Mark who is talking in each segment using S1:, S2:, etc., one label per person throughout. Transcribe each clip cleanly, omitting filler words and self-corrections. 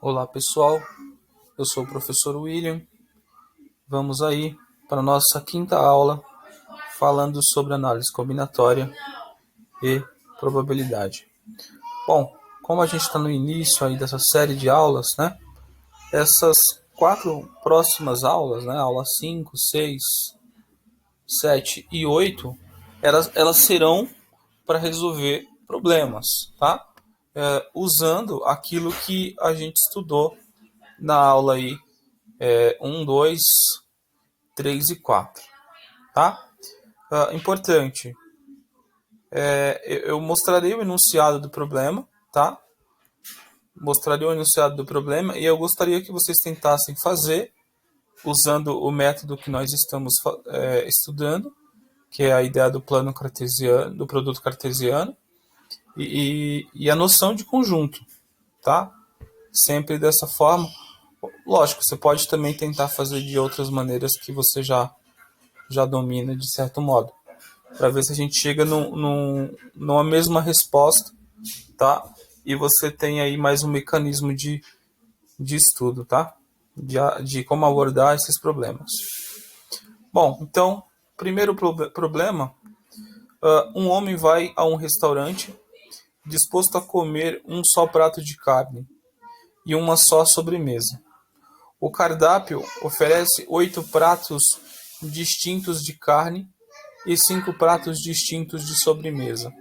S1: Olá pessoal, eu sou o professor William. Vamos aí para a nossa quinta aula falando sobre análise combinatória e probabilidade. Bom, como a gente está no início aí dessa série de aulas, né? Essas 4 próximas aulas, né? Aula 5, 6, 7 e 8, elas serão para resolver problemas, tá? Usando aquilo que a gente estudou na aula aí 1, 2, 3 e 4, tá? Importante, eu mostrarei o enunciado do problema, tá? Mostrarei o enunciado do problema e eu gostaria que vocês tentassem fazer usando o método que nós estamos estudando, que é a ideia do plano cartesiano, do produto cartesiano e a noção de conjunto, tá? Sempre dessa forma. Lógico, você pode também tentar fazer de outras maneiras que você já domina de certo modo, para ver se a gente chega numa mesma resposta, tá? E você tem aí mais um mecanismo de estudo, tá? De como abordar esses problemas. Bom, então, primeiro problema, um homem vai a um restaurante disposto a comer um só prato de carne e uma só sobremesa. O cardápio oferece 8 pratos distintos de carne e 5 pratos distintos de sobremesa.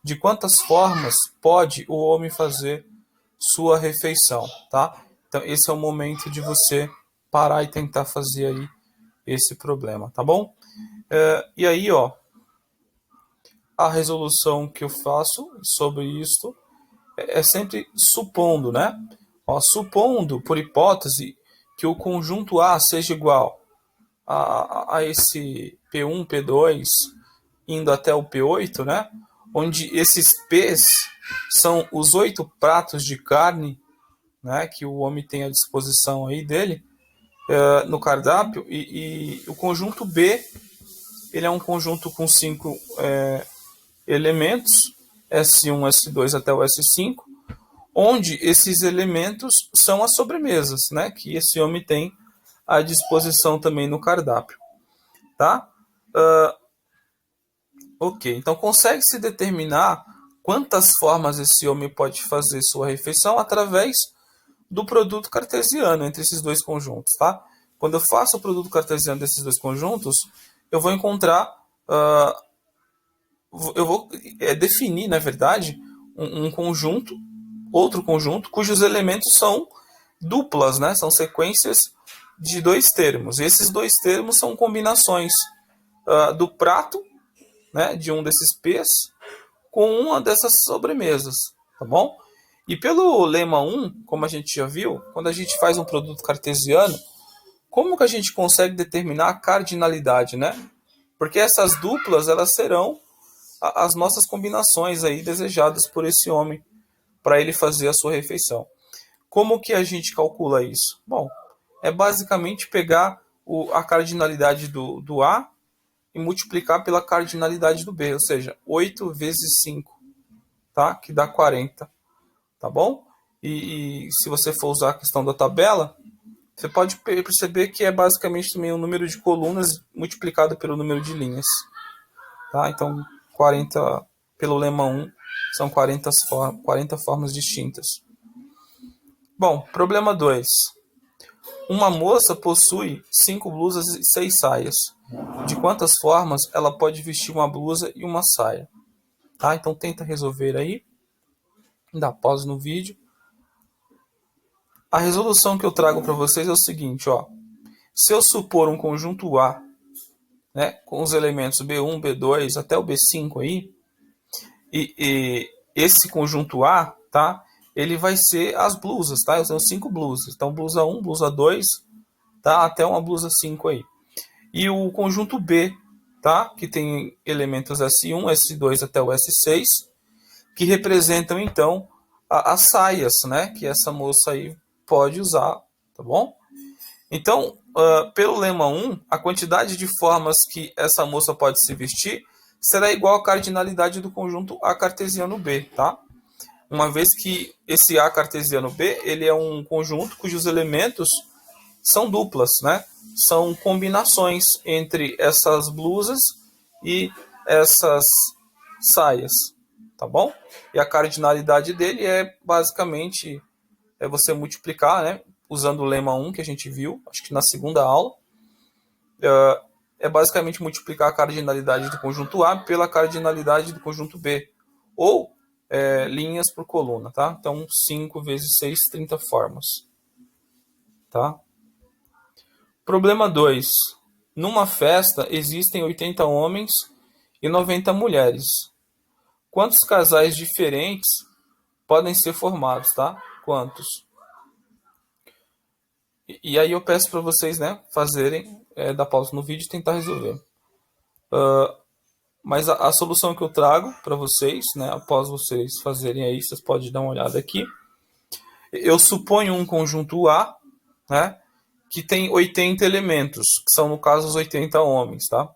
S1: De quantas formas pode o homem fazer sua refeição, tá? Então esse é o momento de você parar e tentar fazer aí esse problema, tá bom? E aí, ó, a resolução que eu faço sobre isto é sempre supondo, né? Ó, supondo, por hipótese, que o conjunto A seja igual a esse P1, P2, indo até o P8, né? Onde esses P's são os 8 pratos de carne, né, que o homem tem à disposição aí dele no cardápio, e o conjunto B, ele é um conjunto com 5 elementos, S1, S2 até o S5, onde esses elementos são as sobremesas, né, que esse homem tem à disposição também no cardápio, tá? Ok, então consegue-se determinar quantas formas esse homem pode fazer sua refeição através do produto cartesiano entre esses dois conjuntos, tá? Quando eu faço o produto cartesiano desses dois conjuntos, eu vou encontrar, eu vou definir, na verdade, um conjunto, outro conjunto, cujos elementos são duplas, né? São sequências de dois termos. E esses dois termos são combinações do prato, né, de um desses P's com uma dessas sobremesas, tá bom? E pelo lema 1, como a gente já viu, quando a gente faz um produto cartesiano, como que a gente consegue determinar a cardinalidade, né? Porque essas duplas, elas serão as nossas combinações aí desejadas por esse homem para ele fazer a sua refeição. Como que a gente calcula isso? Bom, é basicamente pegar a cardinalidade do A e multiplicar pela cardinalidade do B, ou seja, 8 vezes 5, tá? Que dá 40, tá bom? E se você for usar a questão da tabela, você pode perceber que é basicamente também o número de colunas multiplicado pelo número de linhas, tá? Então, 40 pelo lema 1 são 40 formas distintas. Bom, problema 2. Uma moça possui 5 blusas e 6 saias. De quantas formas ela pode vestir uma blusa e uma saia? Tá? Então tenta resolver aí. Dá pause no vídeo. A resolução que eu trago para vocês é o seguinte, ó. Se eu supor um conjunto A, né, com os elementos B1, B2 até o B5 aí, e esse conjunto A, tá? Ele vai ser as blusas, tá? Eu tenho 5 blusas. Então blusa 1, blusa 2, tá? Até uma blusa 5 aí. E o conjunto B, tá? Que tem elementos S1, S2 até o S6, que representam então as saias, né? Que essa moça aí pode usar, tá bom? Então, pelo lema 1, a quantidade de formas que essa moça pode se vestir será igual à cardinalidade do conjunto A cartesiano B, tá? uma vez que esse A cartesiano B ele é um conjunto cujos elementos são duplas, né? São combinações entre essas blusas e essas saias, tá bom? E a cardinalidade dele é basicamente você multiplicar, né? Usando o lema 1 que a gente viu, acho que na segunda aula, é basicamente multiplicar a cardinalidade do conjunto A pela cardinalidade do conjunto B, ou linhas por coluna, tá? Então 5 vezes 6, 30 formas, tá? Problema 2. Numa festa existem 80 homens e 90 mulheres. Quantos casais diferentes podem ser formados, tá? Quantos? E aí eu peço para vocês, né, fazerem, dar pausa no vídeo e tentar resolver. Mas a solução que eu trago para vocês, né, após vocês fazerem aí, vocês podem dar uma olhada aqui. Eu suponho um conjunto A, né, que tem 80 elementos, que são, no caso, os 80 homens, tá?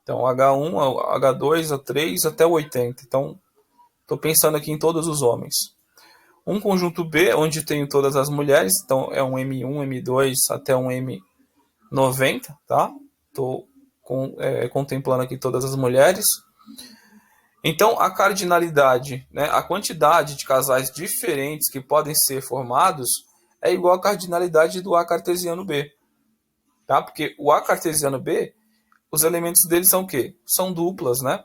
S1: Então, H1, H2, A3, até o 80. Então, estou pensando aqui em todos os homens. Um conjunto B, onde tenho todas as mulheres, então é um M1, M2, até um M90, tá? Estou contemplando aqui todas as mulheres. Então, a cardinalidade, né, a quantidade de casais diferentes que podem ser formados é igual à cardinalidade do A cartesiano B. Tá? Porque o A cartesiano B, os elementos dele são o quê? São duplas, né?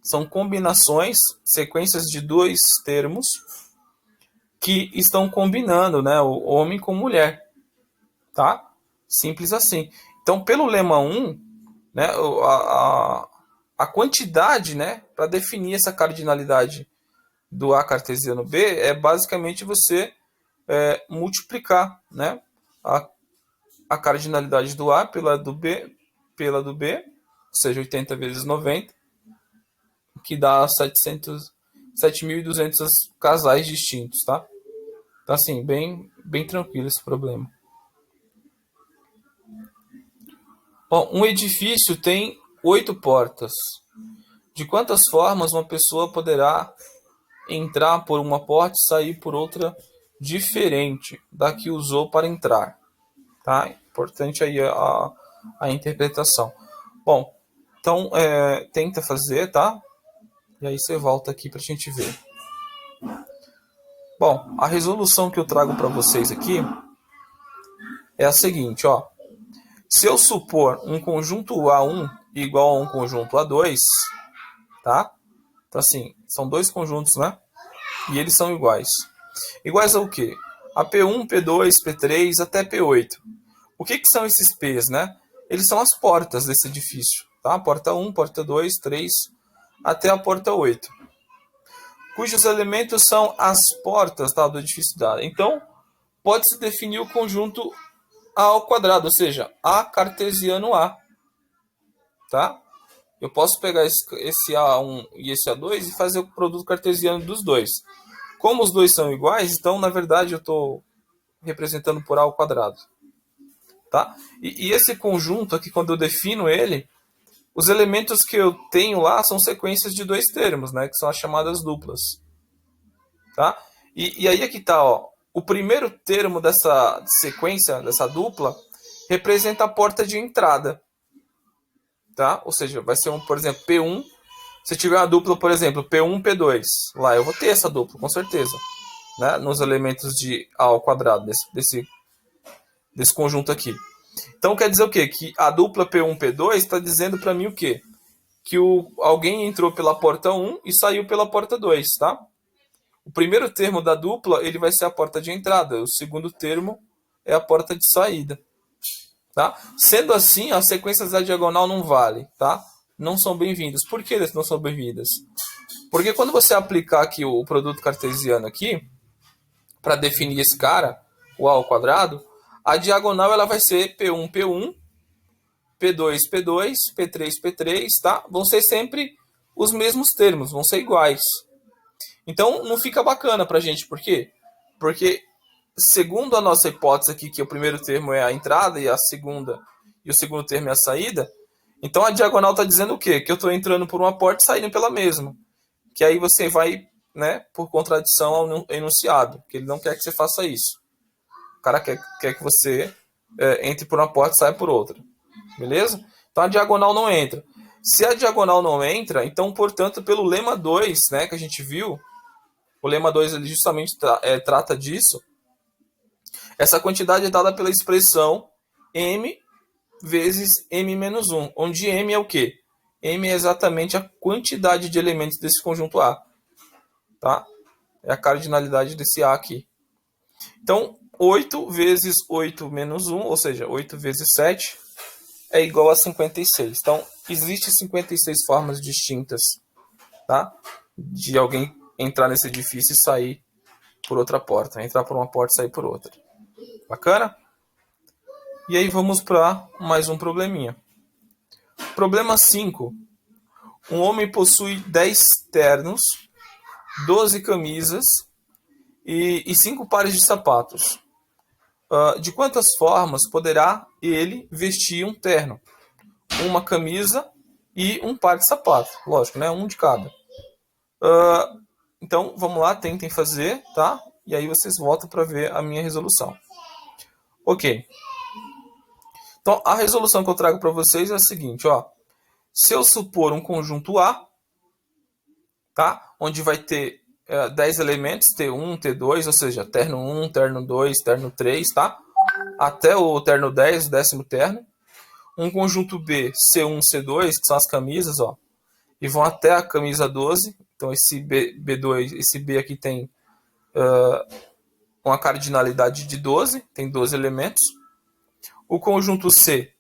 S1: São combinações, sequências de dois termos que estão combinando, né, o homem com mulher. Tá? Simples assim. Então, pelo lema 1, né, a quantidade, né, para definir essa cardinalidade do A cartesiano B é basicamente você multiplicar, né, a cardinalidade do A pela do B, ou seja, 80 vezes 90, que dá 7.200 casais distintos, tá? Então, assim, bem tranquilo esse problema. Bom, um edifício tem 8 portas. De quantas formas uma pessoa poderá entrar por uma porta e sair por outra diferente da que usou para entrar? Tá? Importante aí a interpretação. Bom, então tenta fazer, tá? E aí você volta aqui para a gente ver. Bom, a resolução que eu trago para vocês aqui é a seguinte, ó. Se eu supor um conjunto A1 igual a um conjunto A2, tá? Então, assim, são dois conjuntos, né? E eles são iguais. Iguais ao quê? A P1, P2, P3 até P8. O que são esses P's, né? Eles são as portas desse edifício, tá? Porta 1, porta 2, 3, até a porta 8. Cujos elementos são as portas, tá, do edifício dado. Então, pode-se definir o conjunto A ao quadrado, ou seja, A cartesiano A. Tá? Eu posso pegar esse A1 e esse A2 e fazer o produto cartesiano dos dois. Como os dois são iguais, então, na verdade, eu estou representando por A ao quadrado. Tá? E esse conjunto aqui, quando eu defino ele, os elementos que eu tenho lá são sequências de dois termos, né? Que são as chamadas duplas. Tá? E aí é que está, ó. O primeiro termo dessa sequência, dessa dupla, representa a porta de entrada. Tá? Ou seja, vai ser, por exemplo, P1. Se tiver uma dupla, por exemplo, P1, P2, lá eu vou ter essa dupla, com certeza. Né? Nos elementos de A ao quadrado, desse conjunto aqui. Então quer dizer o quê? Que a dupla P1, P2 está dizendo para mim o quê? Que alguém entrou pela porta 1 e saiu pela porta 2, tá? O primeiro termo da dupla ele vai ser a porta de entrada, o segundo termo é a porta de saída. Tá? Sendo assim, as sequências da diagonal não valem, tá? Não são bem-vindas. Por que não são bem-vindas? Porque quando você aplicar aqui o produto cartesiano aqui, para definir esse cara, o A ao quadrado, a diagonal ela vai ser P1, P1, P2, P2, P3, P3, tá? Vão ser sempre os mesmos termos, vão ser iguais. Então, não fica bacana pra gente. Por quê? Porque, segundo a nossa hipótese aqui, que o primeiro termo é a entrada e o segundo termo é a saída, então a diagonal está dizendo o quê? Que eu estou entrando por uma porta e saindo pela mesma. Que aí você vai, né, por contradição ao enunciado, que ele não quer que você faça isso. O cara quer que você entre por uma porta e saia por outra. Beleza? Então a diagonal não entra. Se a diagonal não entra, então, portanto, pelo lema 2, né, que a gente viu, o lema 2 ele justamente trata disso, essa quantidade é dada pela expressão m vezes m menos 1, onde m é o quê? M é exatamente a quantidade de elementos desse conjunto A. Tá? É a cardinalidade desse A aqui. Então, 8 vezes 8 menos 1, ou seja, 8 vezes 7, é igual a 56. Então, existem 56 formas distintas, tá? De alguém entrar nesse edifício e sair por outra porta. Entrar por uma porta e sair por outra. Bacana? E aí vamos para mais um probleminha. Problema 5. Um homem possui 10 ternos, 12 camisas e 5 pares de sapatos. De quantas formas poderá ele vestir um terno? Uma camisa e um par de sapatos. Lógico, né? Um de cada. Então, vamos lá, tentem fazer, tá? E aí vocês voltam para ver a minha resolução. Ok. Então, a resolução que eu trago para vocês é a seguinte, ó. Se eu supor um conjunto A, tá? Onde vai ter 10 elementos, T1, T2, ou seja, terno 1, terno 2, terno 3, tá? Até o terno 10, o décimo terno. Um conjunto B, C1, C2, que são as camisas, ó. E vão até a camisa 12. Então, esse B2, esse B aqui tem uma cardinalidade de 12, tem 12 elementos. O conjunto C,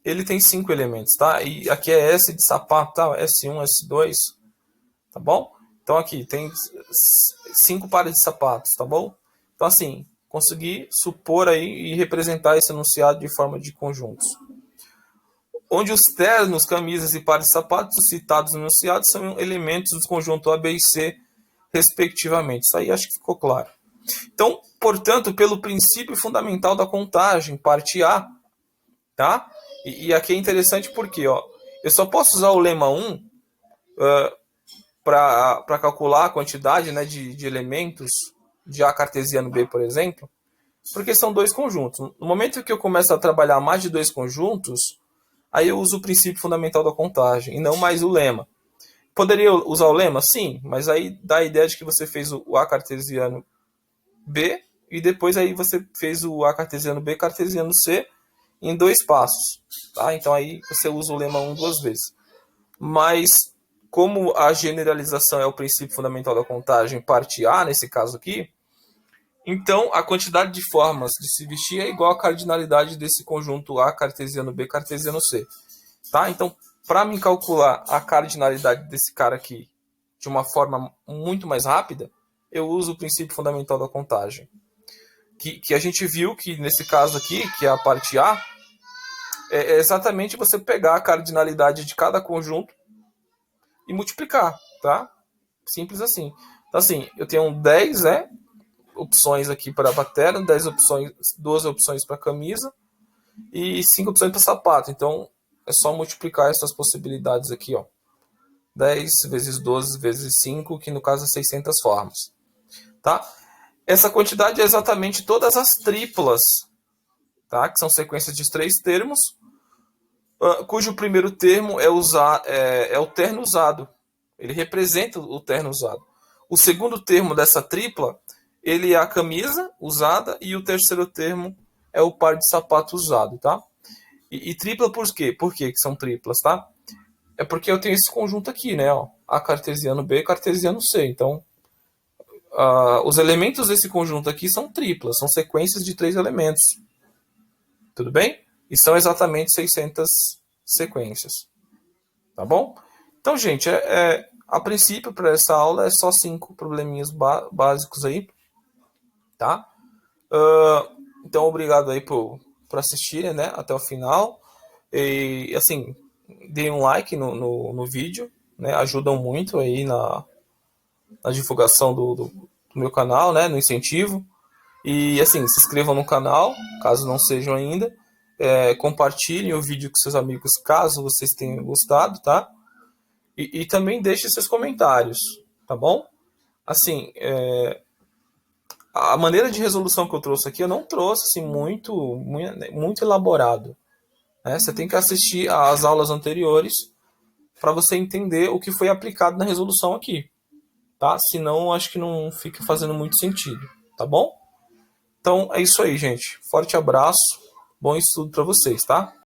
S1: ele tem 5 elementos, tá? E aqui é S de sapato, tá? S1, S2, tá bom? Então aqui tem 5 pares de sapatos, tá bom? Então assim, consegui supor aí e representar esse enunciado de forma de conjuntos. Onde os ternos, camisas e pares de sapatos citados no enunciado são elementos do conjunto A, B e C, respectivamente. Isso aí acho que ficou claro. Então, portanto, pelo princípio fundamental da contagem, parte A, tá? E aqui é interessante porque, ó, eu só posso usar o lema 1 para calcular a quantidade, né, de elementos de A cartesiano B, por exemplo, porque são dois conjuntos. No momento que eu começo a trabalhar mais de dois conjuntos, aí eu uso o princípio fundamental da contagem e não mais o lema. Poderia usar o lema? Sim, mas aí dá a ideia de que você fez o A cartesiano B e depois aí você fez o A cartesiano B cartesiano C em 2 passos. Tá? Então aí você usa o lema 1 2 vezes. Mas como a generalização é o princípio fundamental da contagem, parte A, nesse caso aqui, então a quantidade de formas de se vestir é igual à cardinalidade desse conjunto A cartesiano B cartesiano C. Tá? Então, para me calcular a cardinalidade desse cara aqui de uma forma muito mais rápida, eu uso o princípio fundamental da contagem. Que a gente viu que nesse caso aqui, que é a parte A, é exatamente você pegar a cardinalidade de cada conjunto e multiplicar, tá? Simples assim. Então, assim, eu tenho 10, né, opções aqui para terno, 10 opções, 12 opções para camisa e 5 opções para sapato. Então, é só multiplicar essas possibilidades aqui, ó. 10 vezes 12 vezes 5, que no caso é 600 formas. Tá? Essa quantidade é exatamente todas as triplas, tá? Que são sequências de 3 termos, cujo primeiro termo é o terno usado. Ele representa o terno usado. O segundo termo dessa tripla, ele é a camisa usada e o terceiro termo é o par de sapato usado, tá? E tripla por quê? Por que são triplas, tá? É porque eu tenho esse conjunto aqui, né? Ó, A cartesiano B e cartesiano C. Então, os elementos desse conjunto aqui são triplas, são sequências de 3 elementos. Tudo bem? E são exatamente 600 sequências. Tá bom? Então, gente, a princípio, para essa aula, é só 5 probleminhas básicos aí. Tá? Então, obrigado aí por assistirem, né, até o final. E, assim, deem um like no vídeo, né? Ajudam muito aí na divulgação do meu canal, né? No incentivo. E, assim, se inscrevam no canal, caso não sejam ainda. Compartilhem o vídeo com seus amigos, caso vocês tenham gostado, tá? E também deixem seus comentários, tá bom? Assim, a maneira de resolução que eu trouxe aqui, eu não trouxe assim, muito elaborado. Né? Você tem que assistir às aulas anteriores para você entender o que foi aplicado na resolução aqui. Tá? Senão, acho que não fica fazendo muito sentido. Tá bom? Então, é isso aí, gente. Forte abraço. Bom estudo para vocês, tá?